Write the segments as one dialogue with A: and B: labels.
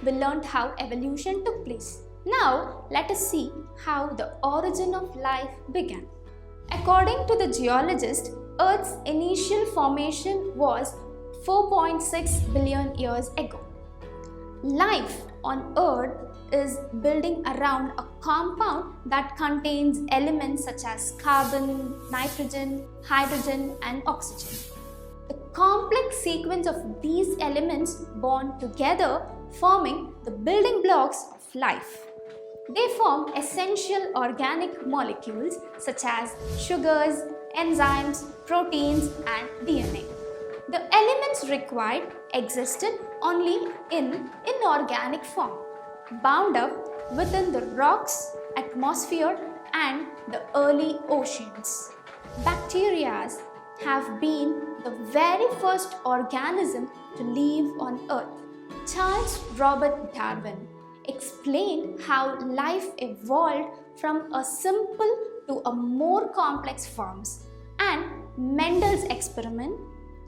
A: we learned how evolution took place. Now, let us see how the origin of life began. According to the geologist, Earth's initial formation was 4.6 billion years ago. Life on Earth is building around a compound that contains elements such as carbon, nitrogen, hydrogen, and oxygen. The complex sequence of these elements bond together, forming the building blocks of life. They form essential organic molecules such as sugars, enzymes, proteins, and DNA. The elements required existed only in inorganic form, bound up within the rocks, atmosphere, and the early oceans. Bacteria have been the very first organism to live on Earth. Charles Robert Darwin explained how life evolved from a simple to a more complex forms, and Mendel's experiment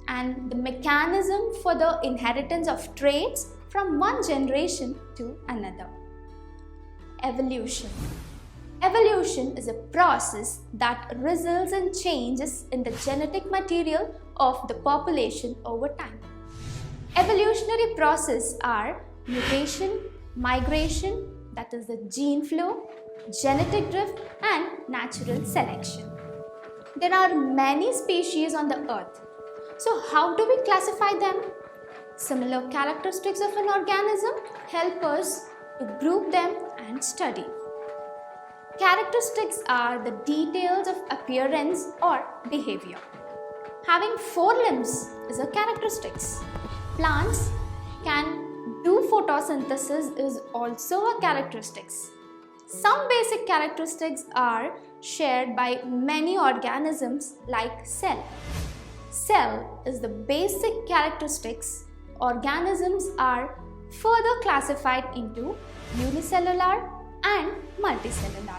A: and the mechanism for the inheritance of traits from one generation to another. Evolution. Evolution is a process that results in changes in the genetic material of the population over time. Evolutionary processes are mutation, migration, that is the gene flow, genetic drift, and natural selection. There are many species on the earth. So how do we classify them? Similar characteristics of an organism help us to group them and study. Characteristics are the details of appearance or behavior. Having 4 limbs is a characteristics. Plants can do photosynthesis is also a characteristics. Some basic characteristics are shared by many organisms like cell. Cell is the basic characteristics. Organisms are further classified into unicellular and multicellular.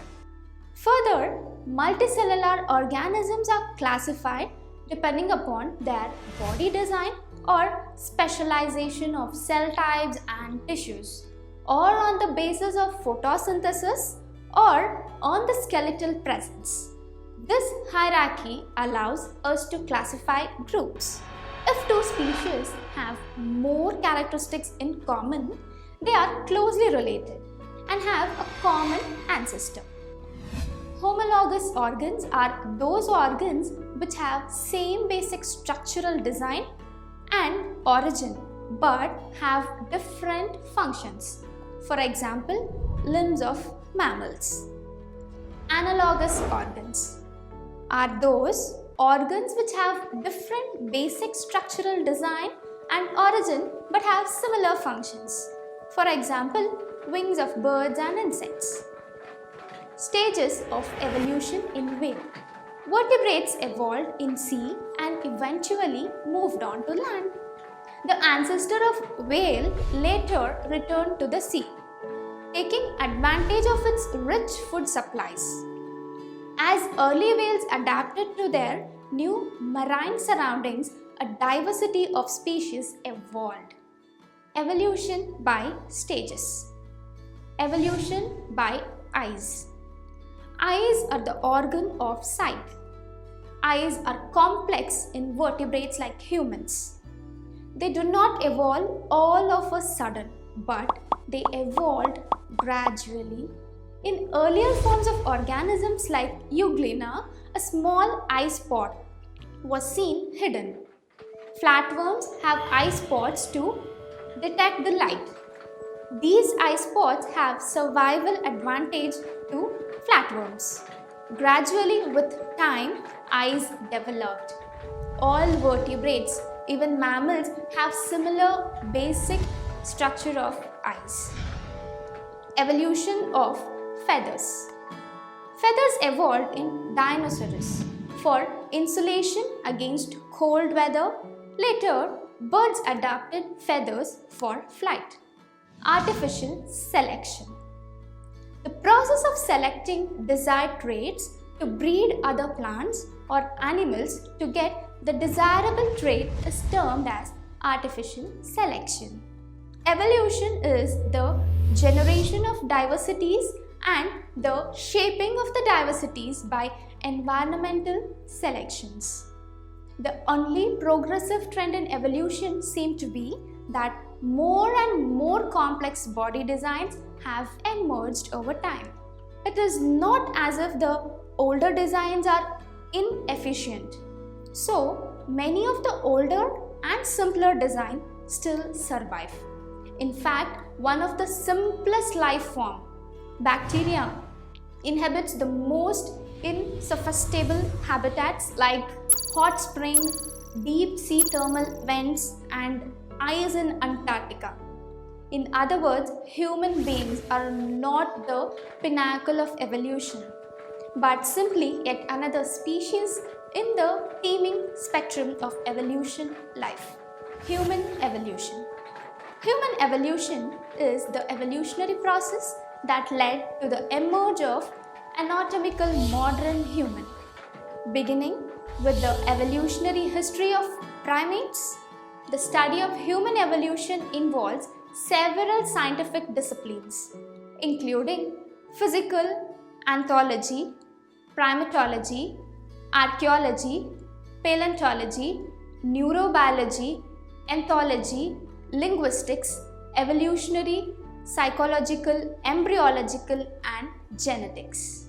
A: Further, multicellular organisms are classified depending upon their body design or specialization of cell types and tissues, or on the basis of photosynthesis or on the skeletal presence. This hierarchy allows us to classify groups. If 2 species have more characteristics in common, they are closely related and have a common ancestor. Homologous organs are those organs which have same basic structural design and origin but have different functions. For example, limbs of mammals. Analogous organs are those organs which have different basic structural design and origin but have similar functions. For example, wings of birds and insects. Stages of evolution in whale. Vertebrates evolved in sea and eventually moved on to land. The ancestor of whale later returned to the sea, taking advantage of its rich food supplies. As early whales adapted to their new marine surroundings, a diversity of species evolved. Evolution by stages. Evolution by eyes. Eyes are the organ of sight. Eyes are complex in vertebrates like humans. They do not evolve all of a sudden, but they evolved gradually. In earlier forms of organisms like Euglena, a small eye spot was seen hidden. Flatworms have eye spots to detect the light. These eye spots have survival advantage to flatworms. Gradually, with time, eyes developed. All vertebrates, even mammals, have similar basic structure of eyes. Evolution of feathers. Feathers evolved in dinosaurs for insulation against cold weather. Later, birds adapted feathers for flight. Artificial selection. The process of selecting desired traits to breed other plants or animals to get the desirable trait is termed as artificial selection. Evolution is the generation of diversities and the shaping of the diversities by environmental selections. The only progressive trend in evolution seems to be that more and more complex body designs have emerged over time. It is not as if the older designs are inefficient. So, many of the older and simpler designs still survive. In fact, one of the simplest life form, bacteria, inhabits the most insophisticated habitats like hot spring, deep sea thermal vents and ice in Antarctica. In other words, human beings are not the pinnacle of evolution, but simply yet another species in the teeming spectrum of evolution life. Human evolution. Human evolution is the evolutionary process that led to the emerge of anatomical modern human. Beginning with the evolutionary history of primates, the study of human evolution involves several scientific disciplines, including physical anthropology, primatology, archaeology, paleontology, neurobiology, ethology, linguistics, evolutionary, psychological, embryological, and genetics.